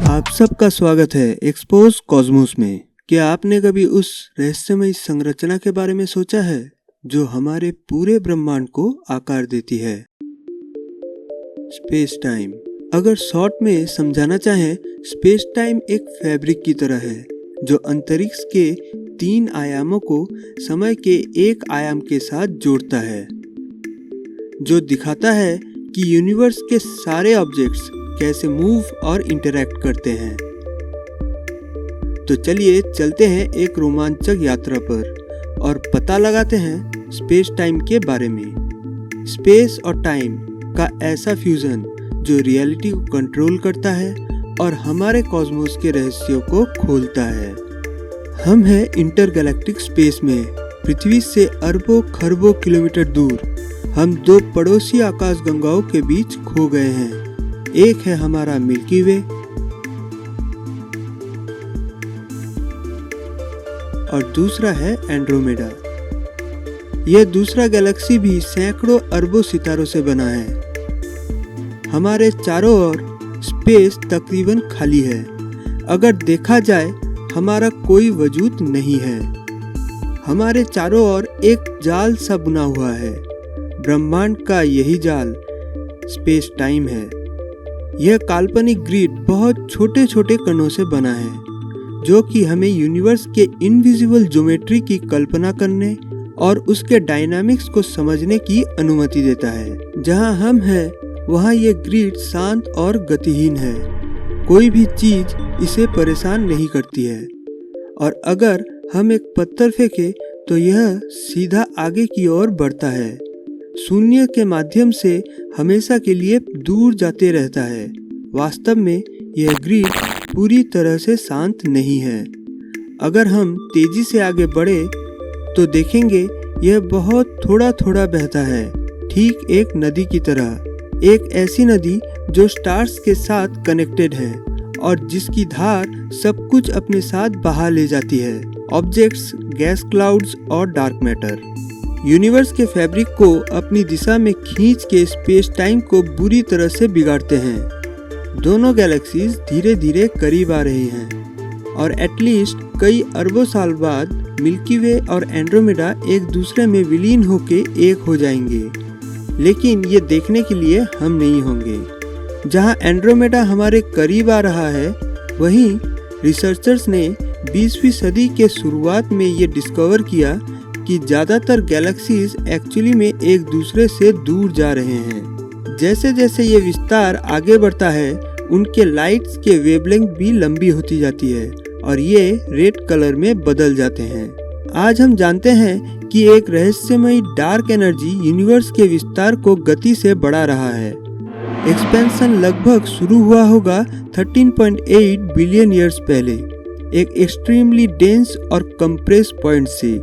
आप सबका स्वागत है एक्सपोज कॉस्मोस में। क्या आपने कभी उस रहस्यमय संरचना के बारे में सोचा है जो हमारे पूरे ब्रह्मांड को आकार देती है? Space time. अगर शॉर्ट में समझाना चाहें, स्पेस टाइम एक फैब्रिक की तरह है जो अंतरिक्ष के 3 आयामों को समय के एक आयाम के साथ जोड़ता है, जो दिखाता है कि यूनिवर्स के सारे ऑब्जेक्ट्स कैसे मूव और इंटरैक्ट करते हैं। तो चलिए चलते हैं एक रोमांचक यात्रा पर और पता लगाते हैं स्पेस टाइम के बारे में। स्पेस और टाइम का ऐसा फ्यूजन जो रियलिटी को कंट्रोल करता है और हमारे कॉस्मोस के रहस्यों को खोलता है। हम हैं इंटरगैलेक्टिक स्पेस में, पृथ्वी से अरबों खरबों किलोमीटर दूर। हम 2 पड़ोसी आकाश गंगाओं के बीच खो गए हैं। एक है हमारा मिल्की वे और दूसरा है एंड्रोमेडा। यह दूसरा गैलेक्सी भी सैकड़ों अरबों सितारों से बना है। हमारे चारों ओर स्पेस तकरीबन खाली है। अगर देखा जाए, हमारा कोई वजूद नहीं है। हमारे चारों ओर एक जाल सा बुना हुआ है। ब्रह्मांड का यही जाल स्पेस टाइम है। यह काल्पनिक ग्रिड बहुत छोटे छोटे कणों से बना है, जो कि हमें यूनिवर्स के इनविजिबल ज्योमेट्री की कल्पना करने और उसके डायनामिक्स को समझने की अनुमति देता है। जहां हम हैं, वहां यह ग्रिड शांत और गतिहीन है। कोई भी चीज इसे परेशान नहीं करती है, और अगर हम एक पत्थर फेंके तो यह सीधा आगे की ओर बढ़ता है, शून्य के माध्यम से हमेशा के लिए दूर जाते रहता है। वास्तव में यह ग्रिड पूरी तरह से शांत नहीं है। अगर हम तेजी से आगे बढ़े तो देखेंगे यह बहुत थोड़ा थोड़ा बहता है, ठीक एक नदी की तरह। एक ऐसी नदी जो स्टार्स के साथ कनेक्टेड है और जिसकी धार सब कुछ अपने साथ बहा ले जाती है, ऑब्जेक्ट्स, गैस क्लाउड्स और डार्क मैटर। यूनिवर्स के फैब्रिक को अपनी दिशा में खींच के स्पेस टाइम को बुरी तरह से बिगाड़ते हैं। दोनों गैलेक्सीज धीरे धीरे करीब आ रही हैं और एटलीस्ट कई अरबों साल बाद मिल्की वे और एंड्रोमेडा एक दूसरे में विलीन होके एक हो जाएंगे। लेकिन ये देखने के लिए हम नहीं होंगे। जहां एंड्रोमेडा हमारे करीब आ रहा है, वहीं रिसर्चर्स ने 20वीं सदी के शुरुआत में ये डिस्कवर किया कि ज़्यादातर गैलेक्सीज एक्चुअली में एक दूसरे से दूर जा रहे हैं। जैसे जैसे ये विस्तार आगे बढ़ता है, उनके लाइट्स के वेवलेंथ भी लंबी होती जाती है और ये रेड कलर में बदल जाते हैं। आज हम जानते हैं कि एक रहस्यमय डार्क एनर्जी यूनिवर्स के विस्तार को गति से बढ़ा रहा है। एक्सपेंशन लगभग शुरू हुआ होगा 13.8 बिलियन ईयर्स पहले, एक एक्सट्रीमली डेंस और कंप्रेस पॉइंट से।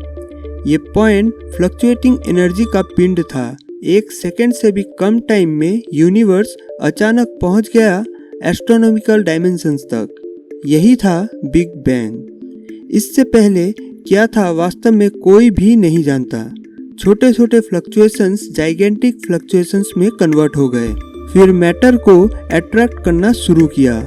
ये पॉइंट फ्लक्चुएटिंग एनर्जी का पिंड था। 1 सेकेंड से भी कम टाइम में यूनिवर्स अचानक पहुंच गया एस्ट्रोनॉमिकल डायमेंशंस तक। यही था बिग बैंग। इससे पहले क्या था वास्तव में कोई भी नहीं जानता। छोटे छोटे फ्लक्चुएशंस जाइगेंटिक फ्लक्चुएशंस में कन्वर्ट हो गए, फिर मैटर को अट्रैक्ट करना शुरू किया,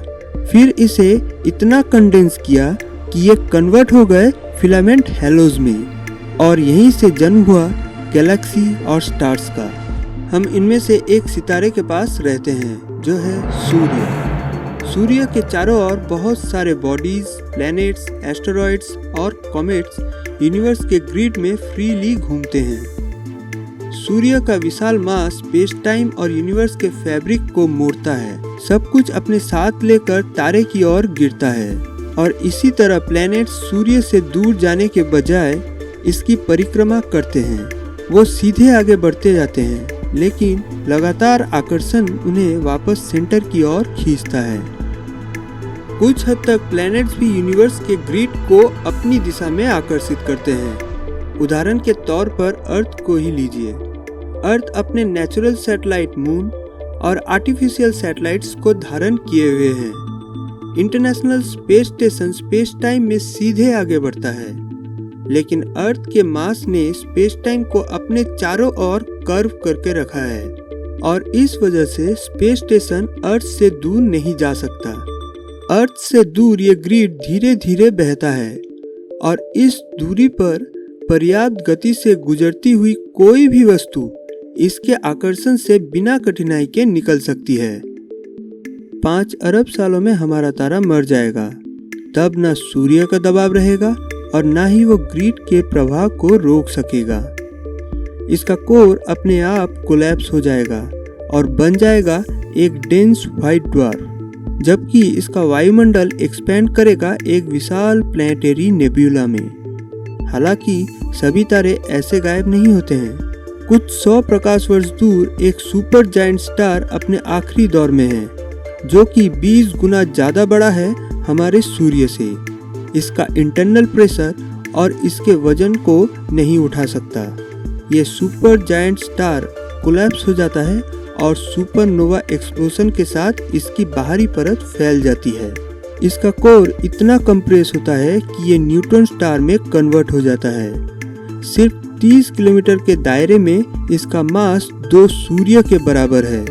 फिर इसे इतना कंडेंस किया कि ये कन्वर्ट हो गए फिलामेंट हेलोज में, और यहीं से जन्म हुआ गैलेक्सी और स्टार्स का। हम इनमें से एक सितारे के पास रहते हैं, जो है सूर्य। सूर्य के चारों ओर बहुत सारे बॉडीज, प्लैनेट्स, एस्टेरॉइड्स और कॉमेट्स यूनिवर्स के ग्रिड में फ्रीली घूमते हैं। सूर्य का विशाल मास स्पेस टाइम और यूनिवर्स के फैब्रिक को मोड़ता है। सब कुछ अपने साथ लेकर तारे की ओर गिरता है, और इसी तरह प्लैनेट्स सूर्य से दूर जाने के बजाय इसकी परिक्रमा करते हैं। वो सीधे आगे बढ़ते जाते हैं, लेकिन लगातार आकर्षण उन्हें वापस सेंटर की ओर खींचता है। कुछ हद तक प्लैनेट्स भी यूनिवर्स के ग्रिड को अपनी दिशा में आकर्षित करते हैं। उदाहरण के तौर पर अर्थ को ही लीजिए। अर्थ अपने नेचुरल सैटेलाइट मून और आर्टिफिशियल सैटेलाइट्स को धारण किए हुए है। International space station space time में सीधे आगे बढ़ता है। लेकिन अर्थ के मास ने स्पेस टाइम को अपने चारों ओर कर्व करके रखा है और इस वजह से स्पेस स्टेशन अर्थ से दूर नहीं जा सकता। अर्थ से दूर ये ग्रिड धीरे धीरे बहता है और इस दूरी पर पर्याप्त गति से गुजरती हुई कोई भी वस्तु इसके आकर्षण से बिना कठिनाई के निकल सकती है। 5 अरब सालों में हमारा तारा मर जाएगा, तब न सूर्य का दबाव रहेगा और ना ही वो ग्रिड के प्रवाह को रोक सकेगा। इसका कोर अपने आप कोलैप्स हो जाएगा और बन जाएगा एक डेंस व्हाइट ड्वार्फ, जबकि इसका वायुमंडल एक्सपेंड करेगा एक विशाल प्लैनेटरी नेबुला में। हालांकि सभी तारे ऐसे गायब नहीं होते हैं। कुछ 100 प्रकाश वर्ष दूर एक सुपर जायंट स्टार अपने आखिरी दौर में है, जो कि 20 गुना ज़्यादा बड़ा है हमारे सूर्य से। इसका इंटरनल प्रेशर और इसके वजन को नहीं उठा सकता। ये सुपर जायंट स्टार कोलैप्स हो जाता है और सुपरनोवा एक्सप्लोजन के साथ इसकी बाहरी परत फैल जाती है। इसका कोर इतना कंप्रेस होता है कि ये न्यूट्रॉन स्टार में कन्वर्ट हो जाता है। सिर्फ 30 किलोमीटर के दायरे में इसका मास 2 सूर्य के बराबर है।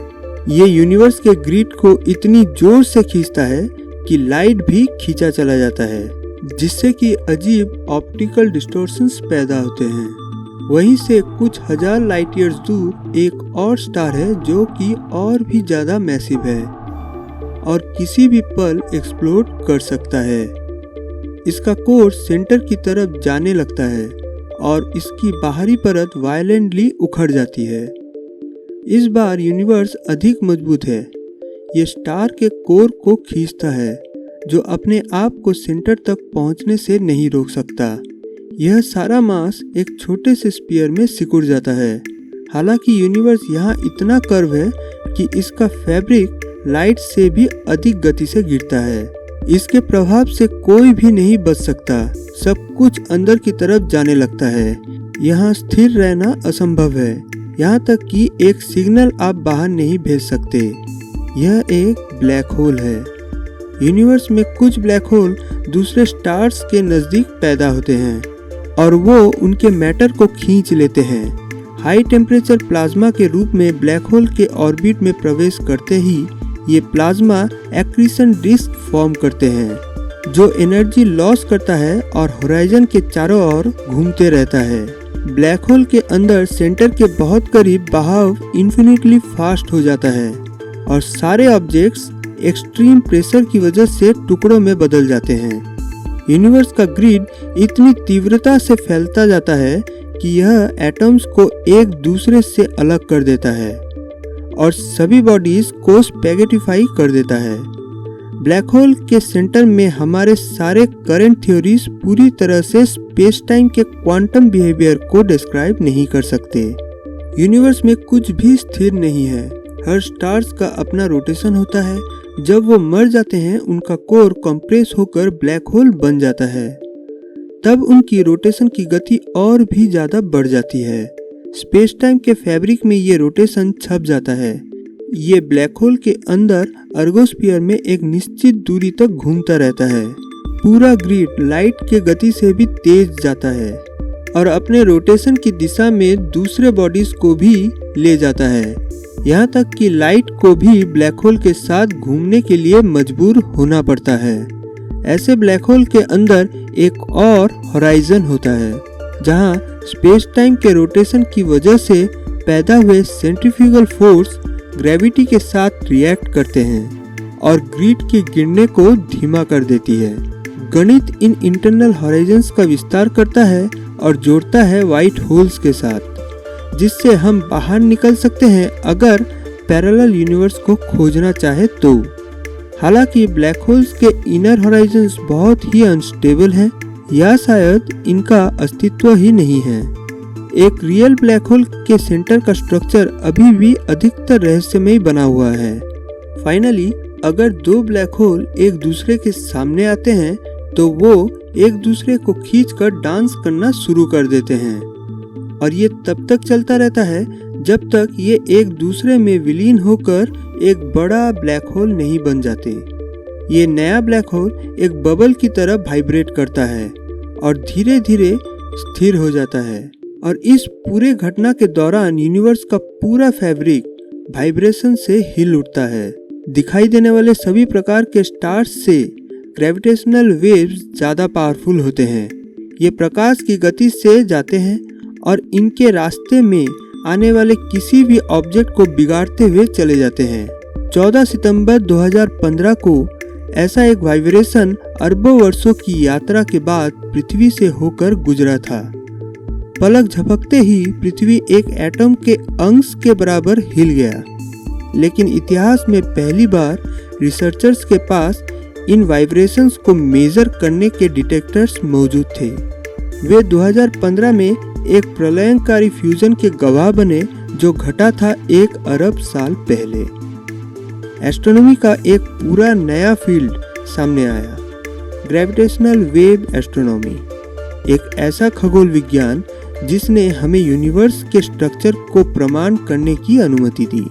ये यूनिवर्स के ग्रिड को इतनी जोर से खींचता है कि लाइट भी खींचा चला जाता है, जिससे कि अजीब ऑप्टिकल डिस्टॉर्शंस पैदा होते हैं। वहीं से कुछ हजार लाइट ईयर्स दूर एक और स्टार है जो कि और भी ज़्यादा मैसिव है और किसी भी पल एक्सप्लोड कर सकता है। इसका कोर सेंटर की तरफ जाने लगता है और इसकी बाहरी परत वायलेंटली उखड़ जाती है। इस बार यूनिवर्स अधिक मजबूत है। ये स्टार के कोर को खींचता है, जो अपने आप को सेंटर तक पहुंचने से नहीं रोक सकता। यह सारा मास एक छोटे से स्फीयर में सिकुड़ जाता है। हालांकि यूनिवर्स यहाँ इतना कर्व है कि इसका फैब्रिक लाइट से भी अधिक गति से गिरता है। इसके प्रभाव से कोई भी नहीं बच सकता। सब कुछ अंदर की तरफ जाने लगता है। यहाँ स्थिर रहना असंभव है, यहाँ तक कि एक सिग्नल आप बाहर नहीं भेज सकते। यह एक ब्लैक होल है। यूनिवर्स में कुछ ब्लैक होल दूसरे स्टार्स के नज़दीक पैदा होते हैं और वो उनके मैटर को खींच लेते हैं। हाई टेम्परेचर प्लाज्मा के रूप में ब्लैक होल के ऑर्बिट में प्रवेश करते ही ये प्लाज्मा एक्रीशन डिस्क फॉर्म करते हैं, जो एनर्जी लॉस करता है और होराइजन के चारों ओर घूमते रहता है। ब्लैक होल के अंदर सेंटर के बहुत करीब बहाव इन्फिनिटली फास्ट हो जाता है और सारे ऑब्जेक्ट्स एक्सट्रीम प्रेशर की वजह से टुकड़ों में बदल जाते हैं। यूनिवर्स का ग्रिड इतनी तीव्रता से फैलता जाता है कि यह एटम्स को एक दूसरे से अलग कर देता है और सभी बॉडीज को स्पैगेटिफाई कर देता है। ब्लैक होल के सेंटर में हमारे सारे करंट थ्योरीज पूरी तरह से स्पेस टाइम के क्वांटम बिहेवियर को डिस्क्राइब नहीं कर सकते। यूनिवर्स में कुछ भी स्थिर नहीं है। हर स्टार्स का अपना रोटेशन होता है। जब वो मर जाते हैं उनका कोर कंप्रेस होकर ब्लैक होल बन जाता है। तब उनकी रोटेशन की गति और भी ज़्यादा बढ़ जाती है। स्पेस टाइम के फैब्रिक में ये रोटेशन छप जाता है। ये ब्लैक होल के अंदर अर्गोस्फीयर में एक निश्चित दूरी तक घूमता रहता है। पूरा ग्रिड लाइट के गति से भी तेज जाता है और अपने रोटेशन की दिशा में दूसरे बॉडीज को भी ले जाता है, यहाँ तक कि लाइट को भी ब्लैक होल के साथ घूमने के लिए मजबूर होना पड़ता है। ऐसे ब्लैक होल के अंदर एक और होराइजन होता है, जहाँ स्पेस टाइम के रोटेशन की वजह से पैदा हुए सेंट्रीफ्यूगल फोर्स ग्रेविटी के साथ रिएक्ट करते हैं और ग्रिड के गिरने को धीमा कर देती है। गणित इन इंटरनल होराइजन्स का विस्तार करता है और जोड़ता है व्हाइट होल्स के साथ, जिससे हम बाहर निकल सकते हैं अगर पैरेलल यूनिवर्स को खोजना चाहे तो। हालांकि ब्लैक होल्स के इनर होराइजन्स बहुत ही अनस्टेबल हैं या शायद इनका अस्तित्व ही नहीं है। एक रियल ब्लैक होल के सेंटर का स्ट्रक्चर अभी भी अधिकतर रहस्यमय बना हुआ है। फाइनली, अगर दो ब्लैक होल एक दूसरे के सामने आते हैं तो वो एक दूसरे को खींचकर डांस करना शुरू कर देते हैं और ये तब तक चलता रहता है जब तक ये एक दूसरे में विलीन होकर एक बड़ा ब्लैक होल नहीं बन जाते। ये नया ब्लैक होल एक बबल की तरह वाइब्रेट करता है और धीरे धीरे स्थिर हो जाता है और इस पूरे घटना के दौरान यूनिवर्स का पूरा फैब्रिक वाइब्रेशन से हिल उठता है। दिखाई देने वाले सभी प्रकार के स्टार्स से ग्रेविटेशनल वेव्स ज़्यादा पावरफुल होते हैं। ये प्रकाश की गति से जाते हैं और इनके रास्ते में आने वाले किसी भी ऑब्जेक्ट को बिगाड़ते हुए चले जाते हैं। 14 सितंबर 2015 को ऐसा एक वाइब्रेशन अरबों वर्षों की यात्रा के बाद पृथ्वी से होकर गुजरा था। पलक झपकते ही पृथ्वी एक एटम के अंश के बराबर हिल गया। लेकिन इतिहास में पहली बार रिसर्चर्स के पास इन वाइब्रेशंस को मेजर करने के डिटेक्टर्स मौजूद थे। वे 2015 में एक प्रलयंकारी फ्यूजन के गवाह बने जो घटा था 1 अरब साल पहले। एस्ट्रोनॉमी का एक पूरा नया फील्ड सामने आया, ग्रेविटेशनल वेव एस्ट्रोनॉमी, एक ऐसा खगोल विज्ञान जिसने हमें यूनिवर्स के स्ट्रक्चर को प्रमाण करने की अनुमति दी।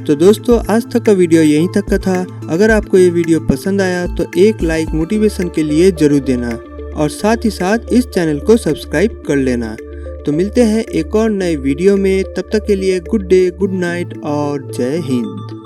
तो दोस्तों, आज तक का वीडियो यहीं तक का था। अगर आपको ये वीडियो पसंद आया तो एक लाइक मोटिवेशन के लिए जरूर देना और साथ ही साथ इस चैनल को सब्सक्राइब कर लेना। तो मिलते हैं एक और नए वीडियो में, तब तक के लिए गुड डे, गुड नाइट और जय हिंद।